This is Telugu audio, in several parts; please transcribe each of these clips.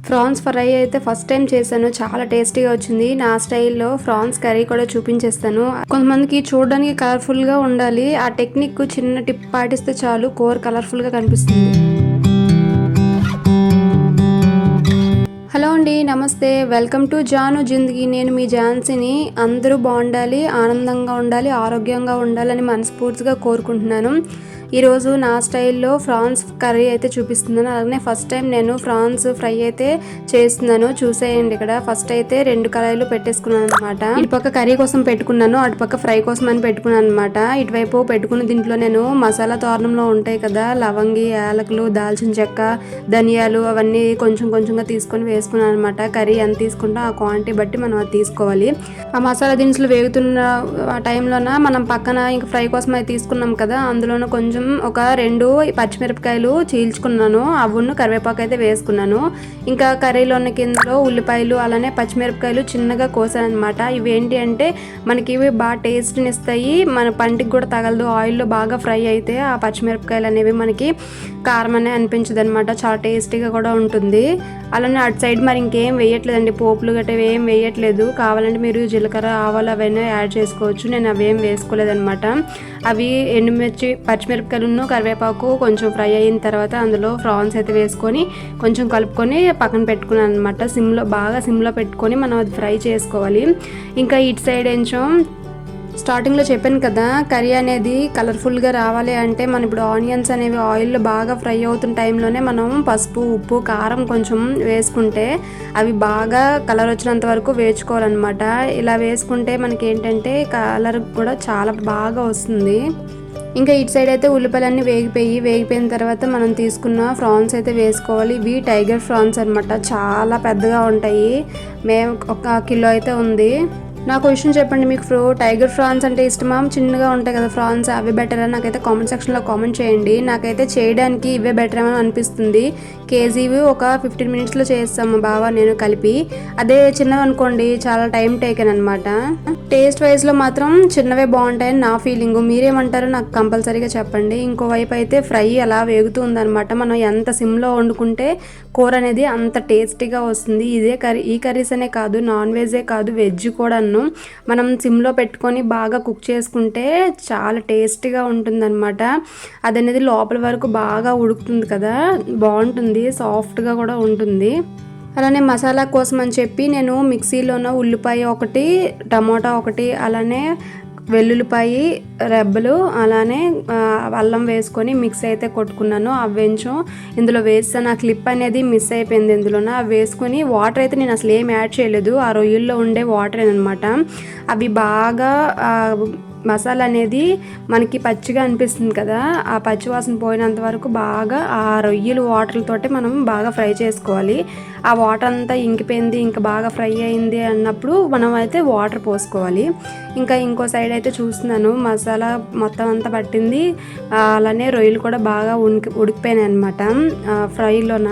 ప్రాన్స్ ఫ్రై అయితే ఫస్ట్ టైం చేశాను, చాలా టేస్టీగా వచ్చింది. నా స్టైల్లో ప్రాన్స్ కర్రీ కూడా చూపించేస్తాను. కొంతమందికి చూడడానికి కలర్ఫుల్గా ఉండాలి, ఆ టెక్నిక్ చిన్న టిప్ పాటిస్తే చాలు కూర కలర్ఫుల్గా కనిపిస్తుంది. హలో అండి, నమస్తే, వెల్కమ్ టు జాను జిందగీ. నేను మీ ఝాన్సీని. అందరూ బాగుండాలి, ఆనందంగా ఉండాలి, ఆరోగ్యంగా ఉండాలని మనస్ఫూర్తిగా కోరుకుంటున్నాను. ఈరోజు నా స్టైల్లో ప్రాన్స్ కర్రీ అయితే చూపిస్తున్నాను. అలాగే ఫస్ట్ టైం నేను ప్రాన్స్ ఫ్రై అయితే చేస్తున్నాను, చూసేయండి. ఇక్కడ ఫస్ట్ అయితే 2 కళాయిలు పెట్టేసుకున్నాను అనమాట. ఇటుపక్క కర్రీ కోసం పెట్టుకున్నాను, అటుపక్క ఫ్రై కోసం అని పెట్టుకున్నాను అనమాట. ఇటువైపు పెట్టుకున్న దీంట్లో నేను మసాలా తోరణంలో ఉంటాయి కదా, లవంగి, యాలకులు, దాల్చిన చెక్క, ధనియాలు అవన్నీ కొంచెం కొంచెంగా తీసుకొని వేసుకున్నాను అనమాట. కర్రీ ఎంత తీసుకుంటాం ఆ క్వాంటిటీ బట్టి మనం అది తీసుకోవాలి. ఆ మసాలా దినుసులు వేగుతున్న టైంలోన మనం పక్కన ఇంకా ఫ్రై కోసం అది తీసుకున్నాం కదా, అందులోనూ కొంచెం ఒక 2 పచ్చిమిరపకాయలు చీల్చుకున్నాను, అవును కరివేపాకు అయితే వేసుకున్నాను. ఇంకా కర్రీలోని కిందలో ఉల్లిపాయలు అలానే పచ్చిమిరపకాయలు చిన్నగా కోసాను అనమాట. ఇవి ఏంటి అంటే మనకి ఇవి బాగా టేస్ట్ని ఇస్తాయి, మన పంటికి కూడా తగలదు. ఆయిల్లో బాగా ఫ్రై అయితే ఆ పచ్చిమిరపకాయలు అనేవి మనకి కారం అనే అనిపించదు అనమాట, చాలా టేస్టీగా కూడా ఉంటుంది. అలానే అటు సైడ్ మరి ఇంకేం వేయట్లేదండి, పోపులు గట్రా ఏం వేయట్లేదు. కావాలంటే మీరు జీలకర్ర, ఆవాలు అవన్నీ యాడ్ చేసుకోవచ్చు, నేను అవేం వేసుకోలేదనమాట. అవి ఎండుమిర్చి, పచ్చిమిరపకాయలను, కరివేపాకు కొంచెం ఫ్రై అయిన తర్వాత అందులో ప్రాన్స్ అయితే వేసుకొని కొంచెం కలుపుకొని పక్కన పెట్టుకున్నాను అనమాట. బాగా సిమ్లో పెట్టుకొని మనం అది ఫ్రై చేసుకోవాలి. ఇంకా ఇటు సైడ్ కొంచెం స్టార్టింగ్లో చెప్పాను కదా, కర్రీ అనేది కలర్ఫుల్గా రావాలి అంటే మనం ఇప్పుడు ఆనియన్స్ అనేవి ఆయిల్లో బాగా ఫ్రై అవుతున్న టైంలోనే మనం పసుపు, ఉప్పు, కారం కొంచెం వేసుకుంటే అవి బాగా కలర్ వచ్చినంత వరకు వేయించుకోవాలన్నమాట. ఇలా వేసుకుంటే మనకి ఏంటంటే కలర్ కూడా చాలా బాగా వస్తుంది. ఇంకా ఇటు సైడ్ అయితే ఉల్లిపాయలన్నీ వేగిపోయిన తర్వాత మనం తీసుకున్న ప్రాన్స్ అయితే వేసుకోవాలి. ఇవి టైగర్ ప్రాన్స్ అనమాట, చాలా పెద్దగా ఉంటాయి. మేము 1 కిలో అయితే ఉంది. నాకు విషయం చెప్పండి, మీకు టైగర్ ప్రాన్స్ అంటే ఇష్టమా, చిన్నగా ఉంటాయి కదా ప్రాన్స్ అవి బెటరా? నాకైతే కామెంట్ సెక్షన్లో కామెంట్ చేయండి. నాకైతే చేయడానికి ఇవే బెటర్ ఏమో అనిపిస్తుంది. కేజీవి ఒక 15 మినిట్స్లో చేస్తాము బావా నేను కలిపి. అదే చిన్నవి అనుకోండి చాలా టైం టేకెన్ అనమాట. టేస్ట్ వైజ్లో మాత్రం చిన్నవే బాగుంటాయని నా ఫీలింగ్. మీరేమంటారో నాకు కంపల్సరీగా చెప్పండి. ఇంకోవైపు అయితే ఫ్రై అలా వేగుతుంది అనమాట. మనం ఎంత సిమ్లో వండుకుంటే కూర అనేది అంత టేస్టీగా వస్తుంది. ఈ కర్రీస్ అనే కాదు, నాన్ వెజే కాదు, వెజ్ కూడా మనం సిమ్లో పెట్టుకొని బాగా కుక్ చేసుకుంటే చాలా టేస్టీగా ఉంటుందన్నమాట. అది అనేది లోపల వరకు బాగా ఉడుకుతుంది కదా, బాగుంటుంది, సాఫ్ట్గా కూడా ఉంటుంది. అలానే మసాలా కోసం అని చెప్పి నేను మిక్సీలోన ఉల్లిపాయ 1, టమోటా 1, అలానే వెల్లుల్లిపాయి రెబ్బలు, అలానే అల్లం వేసుకొని మిక్స్ అయితే కొట్టుకున్నాను. అవి కొంచెం ఇందులో వేస్తాను. ఆ క్లిప్ అనేది మిస్ అయిపోయింది ఇందులోన. అవి వేసుకొని వాటర్ అయితే నేను అసలు ఏం యాడ్ చేయలేదు, ఆ రొయ్యల్లో ఉండే వాటర్ అనమాట. అవి బాగా మసాలా అనేది మనకి పచ్చిగా అనిపిస్తుంది కదా, ఆ పచ్చి వాసన పోయినంత వరకు బాగా ఆ రొయ్యలు వాటర్లతోటి మనం బాగా ఫ్రై చేసుకోవాలి. ఆ వాటర్ అంతా ఇంకిపోయింది, ఇంకా బాగా ఫ్రై అయింది అన్నప్పుడు మనం అయితే వాటర్ పోసుకోవాలి. ఇంకా ఇంకో సైడ్ అయితే చూస్తున్నాను, మసాలా మొత్తం అంతా పట్టింది, అలానే రొయ్యలు కూడా బాగా ఉడికిపోయినాయి అనమాట ఫ్రైలోన.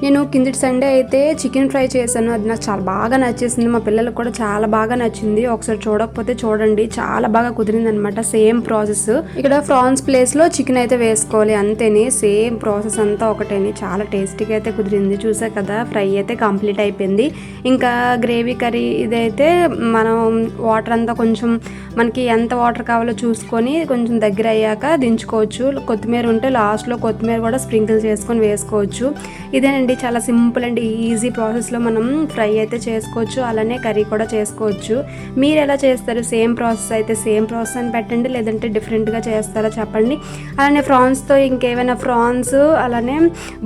నేను కిందటి సండే అయితే చికెన్ ఫ్రై చేశాను, అది నాకు చాలా బాగా నచ్చేసింది, మా పిల్లలకు కూడా చాలా బాగా నచ్చింది. ఒకసారి చూడకపోతే చూడండి, చాలా బాగా కుదిరింది అనమాట. సేమ్ ప్రాసెస్ ఇక్కడ ప్రాన్స్ ప్లేస్లో చికెన్ అయితే వేసుకోవాలి అంతేని, సేమ్ ప్రాసెస్ అంతా ఒకటేని. చాలా టేస్టీగా అయితే కుదిరింది. చూసా కదా, ఫ్రై అయితే కంప్లీట్ అయిపోయింది. ఇంకా గ్రేవీ కర్రీ ఇదైతే మనం వాటర్ అంతా కొంచెం మనకి ఎంత వాటర్ కావాలో చూసుకొని కొంచెం దగ్గర అయ్యాక దించుకోవచ్చు. కొత్తిమీర ఉంటే లాస్ట్లో కొత్తిమీర కూడా స్ప్రింకిల్ చేసుకొని వేసుకోవచ్చు. ఇదేనండి, చాలా సింపుల్ అండ్ ఈజీ ప్రాసెస్లో మనం ఫ్రై అయితే చేసుకోవచ్చు, అలానే కర్రీ కూడా చేసుకోవచ్చు. మీరు ఎలా చేస్తారు? సేమ్ ప్రాసెస్ అయితే సేమ్ ప్రాసెస్ అని పెట్టండి, లేదంటే డిఫరెంట్గా చేస్తారా చెప్పండి. అలానే ప్రాన్స్తో ఇంకేమైనా ప్రాన్స్, అలానే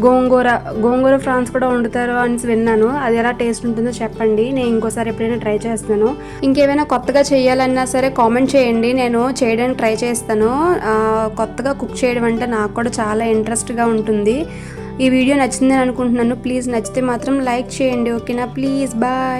గోంగూర ప్రాన్స్ కూడా వండుతారు అని విన్నాను, అది ఎలా టేస్ట్ ఉంటుందో చెప్పండి. నేను ఇంకోసారి ఎప్పుడైనా ట్రై చేస్తాను. ఇంకేమైనా కొత్తగా చేయాలన్నా సరే కామెంట్ చేయండి, నేను చేయడానికి ట్రై చేస్తాను. కొత్తగా కుక్ చేయడం అంటే నాకు కూడా చాలా ఇంట్రెస్ట్గా ఉంటుంది. ఈ వీడియో నచ్చిందని అనుకుంటున్నాను. ప్లీజ్ నచ్చితే మాత్రం లైక్ చేయండి, ఓకేనా? Please bye.